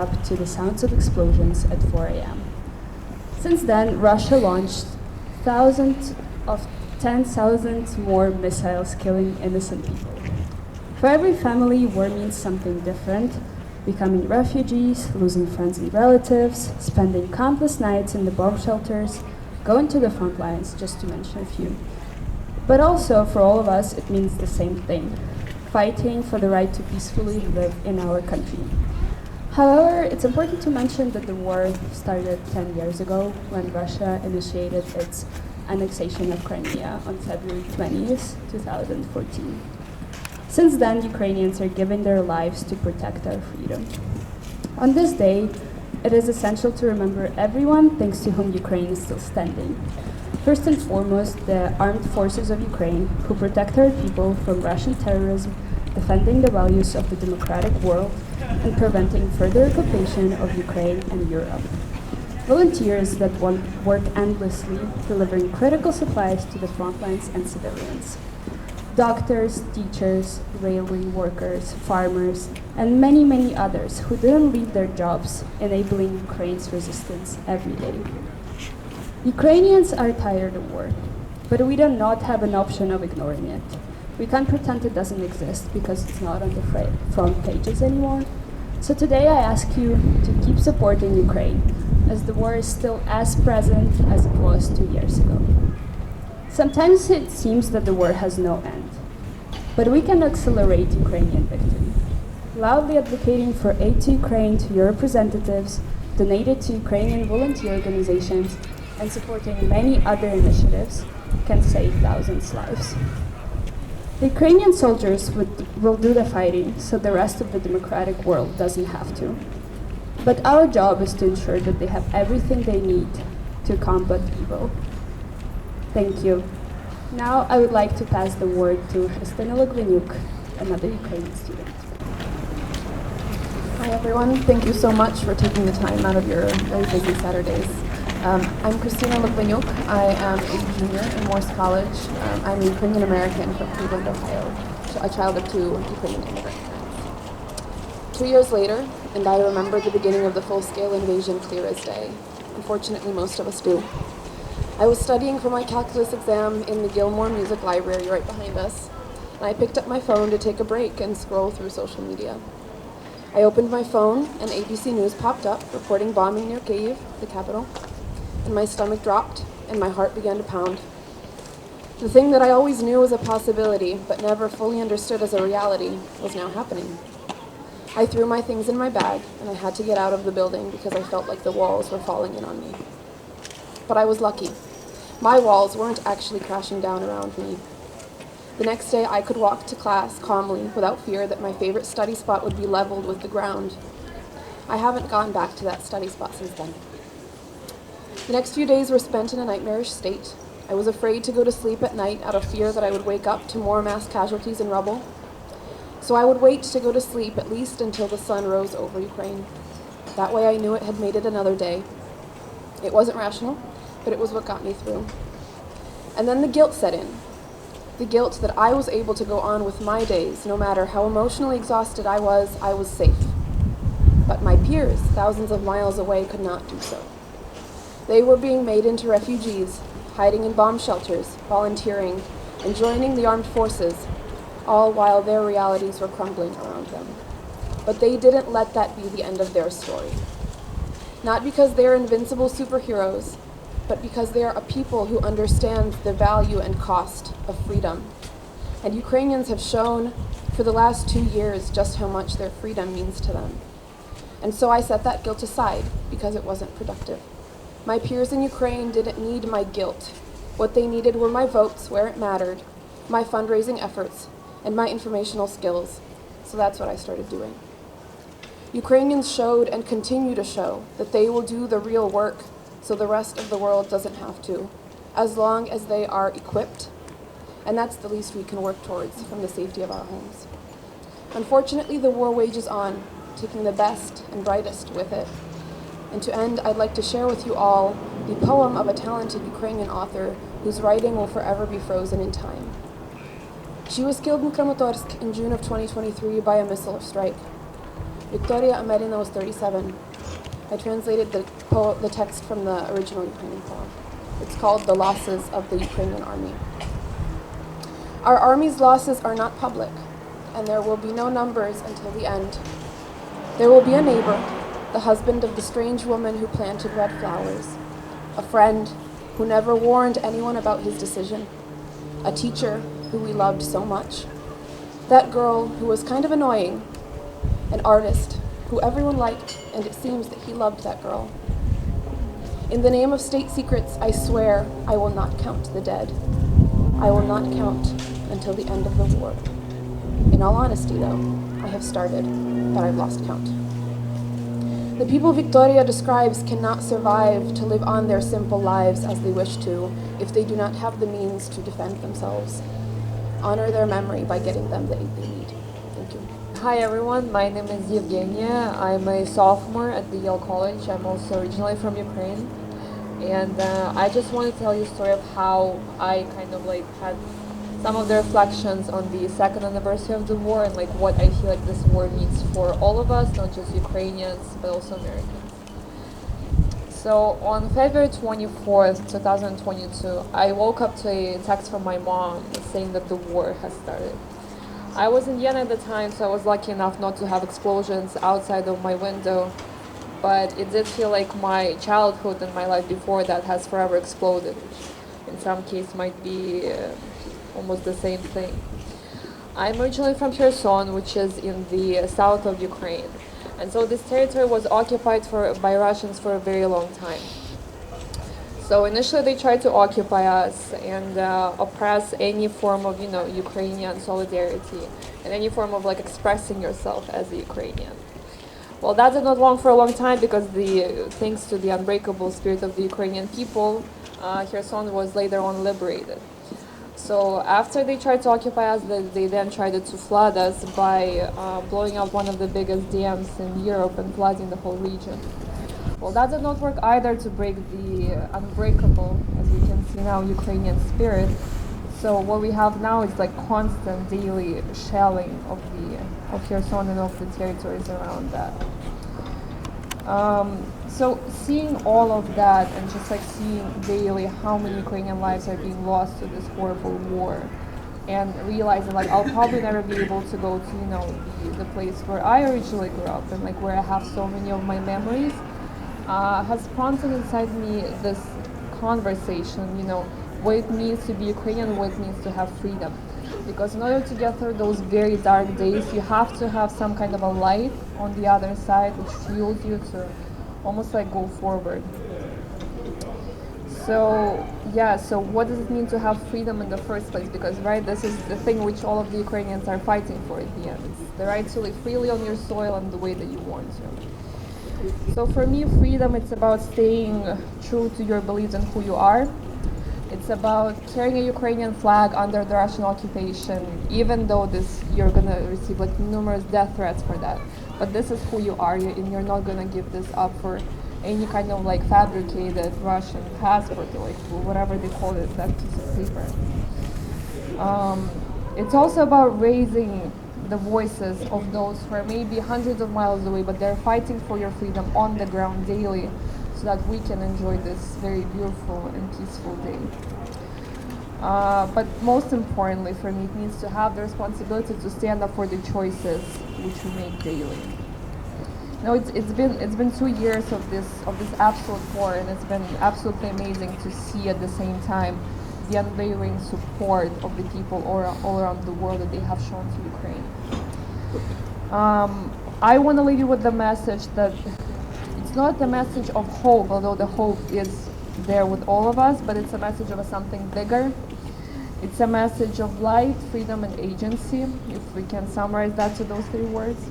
up to the sounds of explosions at 4 a.m. Since then, Russia launched thousands of 10,000 more missiles killing innocent people. For every family, war means something different: becoming refugees, losing friends and relatives, spending countless nights in the bomb shelters, going to the front lines, just to mention a few. But also, for all of us, it means the same thing: fighting for the right to peacefully live in our country. However, it's important to mention that the war started 10 years ago when Russia initiated its annexation of Crimea on February 20th, 2014. Since then, Ukrainians are giving their lives to protect our freedom. On this day, it is essential to remember everyone thanks to whom Ukraine is still standing. First and foremost, the armed forces of Ukraine, who protect our people from Russian terrorism, defending the values of the democratic world, and preventing further occupation of Ukraine and Europe. Volunteers that work endlessly, delivering critical supplies to the front lines and civilians. Doctors, teachers, railway workers, farmers, and many, many others who didn't leave their jobs, enabling Ukraine's resistance every day. Ukrainians are tired of war, but we do not have an option of ignoring it. We can't pretend it doesn't exist because it's not on the front pages anymore. So today I ask you to keep supporting Ukraine, as the war is still as present as it was 2 years ago. Sometimes it seems that the war has no end, but we can accelerate Ukrainian victory. Loudly advocating for aid to Ukraine to your representatives, donated to Ukrainian volunteer organizations, and supporting many other initiatives can save thousands' lives. The Ukrainian soldiers will do the fighting so the rest of the democratic world doesn't have to. But our job is to ensure that they have everything they need to combat evil. Thank you. Now I would like to pass the word to Christina Logviniuk, another Ukrainian student. Hi everyone, thank you so much for taking the time out of your very busy Saturdays. I'm Christina Logviniuk. I am a junior in Morse College. I'm a Ukrainian American from Cleveland, Ohio, a child of 2 Ukrainian immigrant parents. 2 years later, and I remember the beginning of the full-scale invasion clear as day. Unfortunately, most of us do. I was studying for my calculus exam in the Gilmore Music Library right behind us, and I picked up my phone to take a break and scroll through social media. I opened my phone, and ABC News popped up, reporting bombing near Kyiv, the capital, and my stomach dropped, and my heart began to pound. The thing that I always knew was a possibility, but never fully understood as a reality, was now happening. I threw my things in my bag, and I had to get out of the building because I felt like the walls were falling in on me. But I was lucky. My walls weren't actually crashing down around me. The next day, I could walk to class calmly without fear that my favorite study spot would be leveled with the ground. I haven't gone back to that study spot since then. The next few days were spent in a nightmarish state. I was afraid to go to sleep at night out of fear that I would wake up to more mass casualties and rubble. So I would wait to go to sleep at least until the sun rose over Ukraine. That way I knew it had made it another day. It wasn't rational, but it was what got me through. And then the guilt set in. The guilt that I was able to go on with my days, no matter how emotionally exhausted I was safe. But my peers, thousands of miles away, could not do so. They were being made into refugees, hiding in bomb shelters, volunteering, and joining the armed forces, all while their realities were crumbling around them. But they didn't let that be the end of their story. Not because they're invincible superheroes, but because they are a people who understand the value and cost of freedom. And Ukrainians have shown for the last 2 years just how much their freedom means to them. And so I set that guilt aside because it wasn't productive. My peers in Ukraine didn't need my guilt. What they needed were my votes where it mattered, my fundraising efforts, and my informational skills. So that's what I started doing. Ukrainians showed and continue to show that they will do the real work so the rest of the world doesn't have to, as long as they are equipped. And that's the least we can work towards from the safety of our homes. Unfortunately, the war wages on, taking the best and brightest with it. And to end, I'd like to share with you all the poem of a talented Ukrainian author whose writing will forever be frozen in time. She was killed in Kramatorsk in June of 2023 by a missile strike. Victoria Amerina was 37. I translated the text from the original Ukrainian poem. It's called The Losses of the Ukrainian Army. Our army's losses are not public, and there will be no numbers until the end. There will be a neighbor, the husband of the strange woman who planted red flowers, a friend who never warned anyone about his decision, a teacher who we loved so much, that girl who was kind of annoying, an artist who everyone liked, and it seems that he loved that girl. In the name of state secrets, I swear I will not count the dead. I will not count until the end of the war. In all honesty, though, I have started, but I've lost count. The people Victoria describes cannot survive to live on their simple lives as they wish to if they do not have the means to defend themselves. Honor their memory by getting them the aid they need. Thank you. Hi everyone, my name is Evgenia. I'm a sophomore at the Yale College. I'm also originally from Ukraine. And I just want to tell you a story of how I kind of like had some of the reflections on the second anniversary of the war and like what I feel like this war means for all of us, not just Ukrainians, but also Americans. So on February 24th, 2022, I woke up to a text from my mom saying that the war has started. I was in Vienna at the time, so I was lucky enough not to have explosions outside of my window, but it did feel like my childhood and my life before that has forever exploded, which in some case might be almost the same thing. I'm originally from Kherson, which is in the south of Ukraine. And so this territory was occupied by Russians for a very long time. So initially they tried to occupy us and oppress any form of, Ukrainian solidarity and any form of like expressing yourself as a Ukrainian. Well, that did not long for a long time because thanks to the unbreakable spirit of the Ukrainian people, Kherson was later on liberated. So after they tried to occupy us, they then tried to flood us by blowing up one of the biggest dams in Europe and flooding the whole region. Well, that did not work either to break the unbreakable, as we can see now, Ukrainian spirit. So what we have now is like constant daily shelling of Kherson and of the territories around that. So seeing all of that and just like seeing daily how many Ukrainian lives are being lost to this horrible war, and realizing like I'll probably never be able to go to the place where I originally grew up and like where I have so many of my memories, has prompted inside me this conversation, what it means to be Ukrainian, what it means to have freedom. Because in order to get through those very dark days, you have to have some kind of a light on the other side which fuels you to almost like go forward. So what does it mean to have freedom in the first place? Because this is the thing which all of the Ukrainians are fighting for at the end. It's the right to live freely on your soil and the way that you want to. So for me, freedom, it's about staying true to your beliefs and who you are. It's about carrying a Ukrainian flag under the Russian occupation, even though you're gonna receive like numerous death threats for that. But this is who you are, and you're not gonna give this up for any kind of like fabricated Russian passport or like whatever they call it, that piece of paper. It's also about raising the voices of those who are maybe hundreds of miles away, but they're fighting for your freedom on the ground daily, so that we can enjoy this very beautiful and peaceful day. But most importantly for me, it means to have the responsibility to stand up for the choices which we make daily. It's been 2 years of this absolute war, and it's been absolutely amazing to see at the same time the unwavering support of the people all around the world that they have shown to Ukraine. I want to leave you with the message that it's not a message of hope, although the hope is there with all of us, but it's a message of something bigger. It's a message of light, freedom, and agency, if we can summarize that to those 3 words.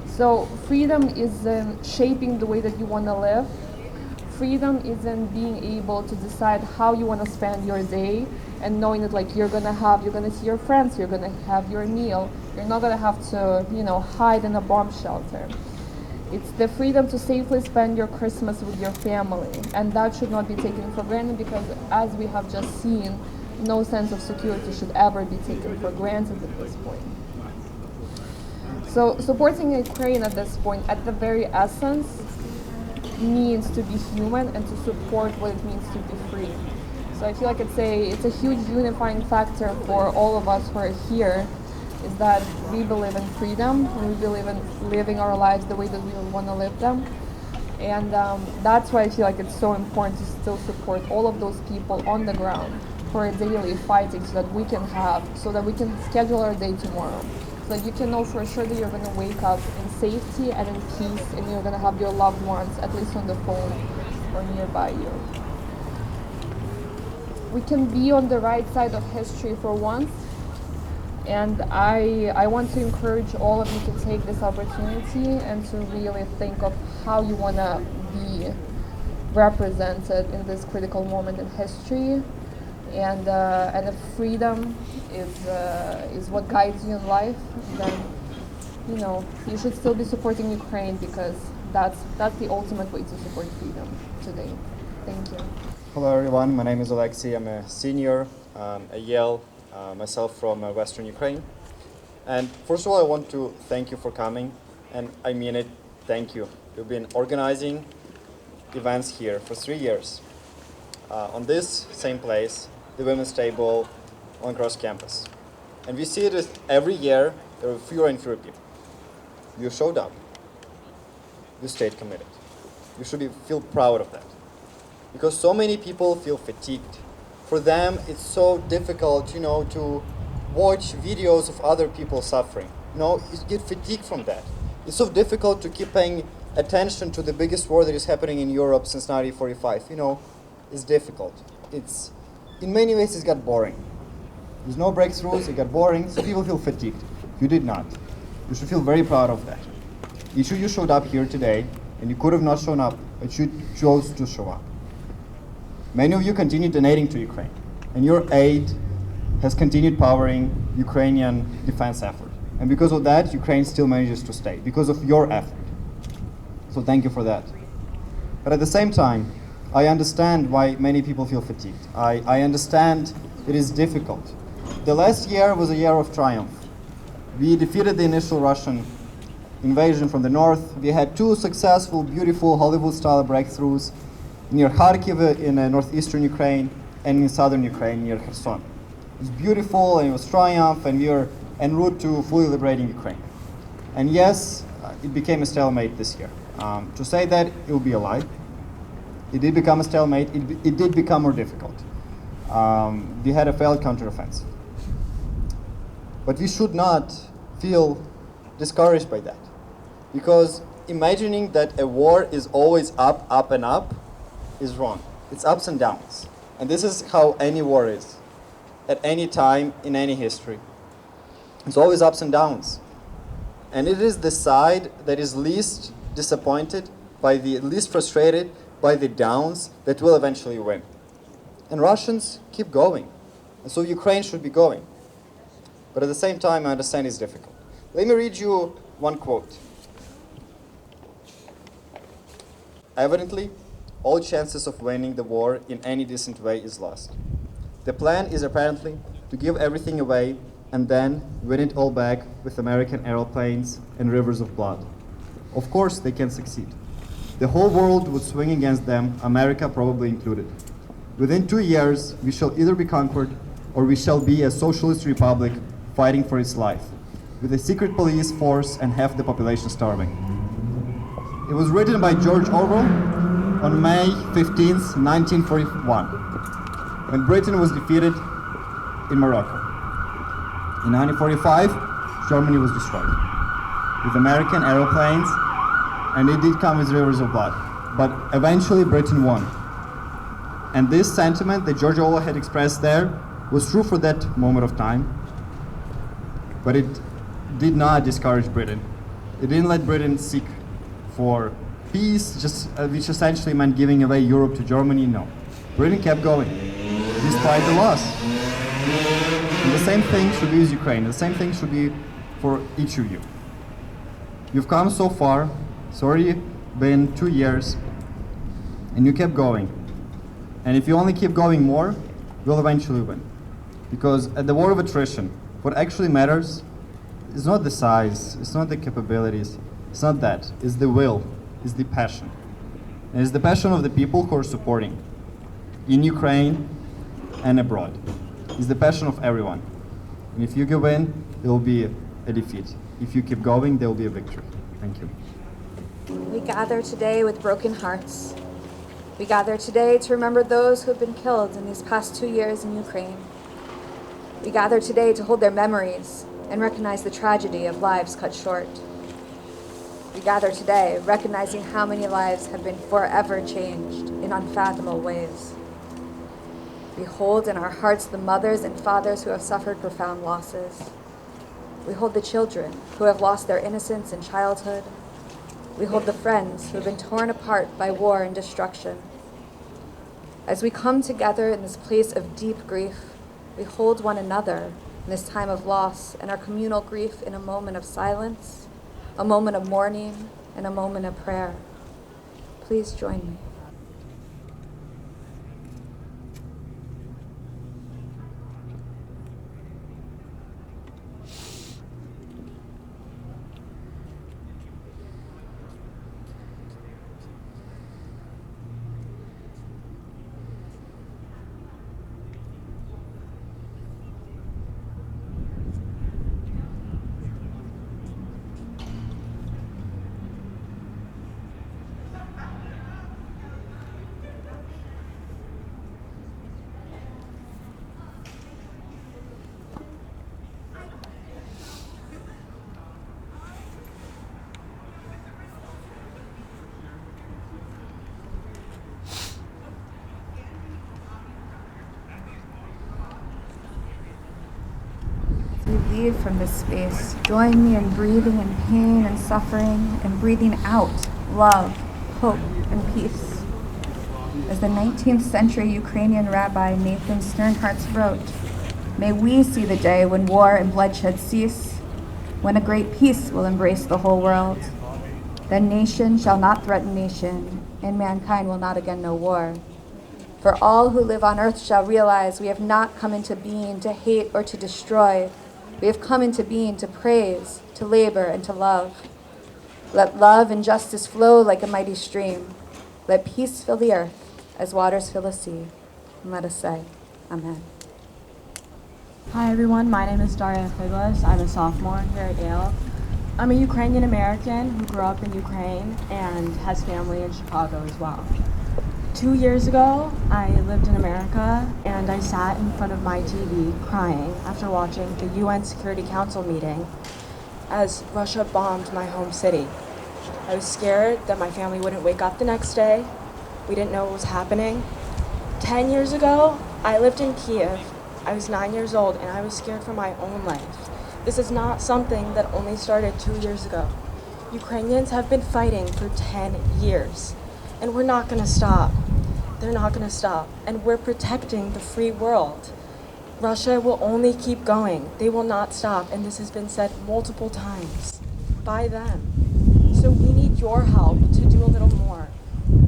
So freedom is in shaping the way that you want to live. Freedom is in being able to decide how you want to spend your day, and knowing that like you're gonna see your friends, you're gonna have your meal, you're not gonna have to hide in a bomb shelter. It's the freedom to safely spend your Christmas with your family, and that should not be taken for granted, because as we have just seen, no sense of security should ever be taken for granted at this point. So supporting Ukraine at this point, at the very essence, means to be human and to support what it means to be free. So I feel like it's a huge unifying factor for all of us who are here, is that we believe in freedom and we believe in living our lives the way that we want to live them. And that's why I feel like it's so important to still support all of those people on the ground who are daily fighting so that we can schedule our day tomorrow. So that you can know for sure that you're going to wake up in safety and in peace, and you're going to have your loved ones at least on the phone or nearby you. We can be on the right side of history for once, and I want to encourage all of you to take this opportunity and to really think of how you want to be represented in this critical moment in history. And if freedom is what guides you in life, then you should still be supporting Ukraine, because that's the ultimate way to support freedom today. Thank you. Hello everyone, my name is Alexei. I'm a senior at Yale, myself from Western Ukraine. And first of all, I want to thank you for coming, and I mean it, thank you. You've been organizing events here for 3 years on this same place, the women's table on cross campus. And we see it every year, there are fewer and fewer people. You showed up. You stayed committed. You should feel proud of that. Because so many people feel fatigued. For them, it's so difficult, to watch videos of other people suffering. You get fatigued from that. It's so difficult to keep paying attention to the biggest war that is happening in Europe since 1945. It's difficult. In many ways, it got boring. There's no breakthroughs, it got boring, so people feel fatigued. You did not. You should feel very proud of that. You showed up here today, and you could have not shown up, but you chose to show up. Many of you continue donating to Ukraine, and your aid has continued powering Ukrainian defense effort. And because of that, Ukraine still manages to stay, because of your effort. So thank you for that. But at the same time, I understand why many people feel fatigued. I understand it is difficult. The last year was a year of triumph. We defeated the initial Russian invasion from the north. We had 2 successful, beautiful Hollywood-style breakthroughs near Hartford in northeastern Ukraine and in southern Ukraine near Kherson. It was beautiful and it was triumph, and we were en route to fully liberating Ukraine. And yes, it became a stalemate this year. To say that, it would be a lie. It did become a stalemate. It did become more difficult. We had a failed counteroffensive. But we should not feel discouraged by that. Because imagining that a war is always up, up, and up is wrong. It's ups and downs. And this is how any war is, at any time in any history. It's always ups and downs. And it is the side that is least disappointed, least frustrated by the downs, that will eventually win. And Russians keep going. And so Ukraine should be going. But at the same time, I understand it's difficult. Let me read you one quote. Evidently, all chances of winning the war in any decent way is lost. The plan is apparently to give everything away and then win it all back with American airplanes and rivers of blood. Of course, they can succeed. The whole world would swing against them, America probably included. Within 2 years, we shall either be conquered or we shall be a socialist republic fighting for its life, with a secret police force and half the population starving. It was written by George Orwell on May 15th, 1941, when Britain was defeated in Morocco. In 1945, Germany was destroyed with American aeroplanes, and it did come with rivers of blood. But eventually Britain won. And this sentiment that George Orwell had expressed there was true for that moment of time, but it did not discourage Britain. It didn't let Britain seek for peace, which essentially meant giving away Europe to Germany. No. Britain kept going, despite the loss. And the same thing should be with Ukraine. The same thing should be for each of you. You've come so far. It's already been 2 years, and you kept going. And if you only keep going more, you'll eventually win. Because at the war of attrition, what actually matters it's not the size, it's not the capabilities, it's not that. It's the will, it's the passion. And it's the passion of the people who are supporting in Ukraine and abroad. It's the passion of everyone. And if you give in, there will be a defeat. If you keep going, there will be a victory. Thank you. We gather today with broken hearts. We gather today to remember those who have been killed in these past 2 years in Ukraine. We gather today to hold their memories and recognize the tragedy of lives cut short. We gather today recognizing how many lives have been forever changed in unfathomable ways. We hold in our hearts the mothers and fathers who have suffered profound losses. We hold the children who have lost their innocence in childhood. We hold the friends who have been torn apart by war and destruction. As we come together in this place of deep grief, we hold one another in this time of loss and our communal grief in a moment of silence, a moment of mourning, and a moment of prayer. Please join me. We leave from this space. Join me in breathing in pain and suffering and breathing out love, hope, and peace. As the 19th century Ukrainian rabbi Nathan Sternhartz wrote, may we see the day when war and bloodshed cease, when a great peace will embrace the whole world. Then nation shall not threaten nation, and mankind will not again know war. For all who live on earth shall realize we have not come into being to hate or to destroy. We have come into being to praise, to labor, and to love. Let love and justice flow like a mighty stream. Let peace fill the earth as waters fill the sea. And let us say, Amen. Hi everyone, my name is Daria Figlas. I'm a sophomore here at Yale. I'm a Ukrainian American who grew up in Ukraine and has family in Chicago as well. 2 years ago, I lived in America and I sat in front of my TV crying after watching the UN Security Council meeting as Russia bombed my home city. I was scared that my family wouldn't wake up the next day. We didn't know what was happening. 10 years ago, I lived in Kiev. I was 9 years old and I was scared for my own life. This is not something that only started 2 years ago. Ukrainians have been fighting for 10 years. And we're not going to stop. They're not going to stop. And we're protecting the free world. Russia will only keep going. They will not stop. And this has been said multiple times by them. So we need your help to do a little more.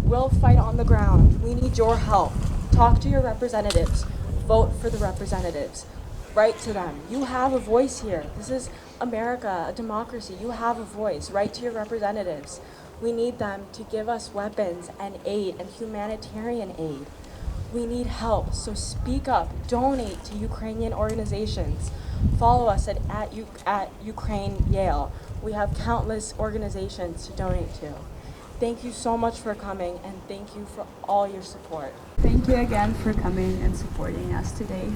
We'll fight on the ground. We need your help. Talk to your representatives. Vote for the representatives. Write to them. You have a voice here. This is America, a democracy. You have a voice. Write to your representatives. We need them to give us weapons and aid and humanitarian aid. We need help, so speak up, donate to Ukrainian organizations. Follow us at Ukraine Yale. We have countless organizations to donate to. Thank you so much for coming, and thank you for all your support. Thank you again for coming and supporting us today.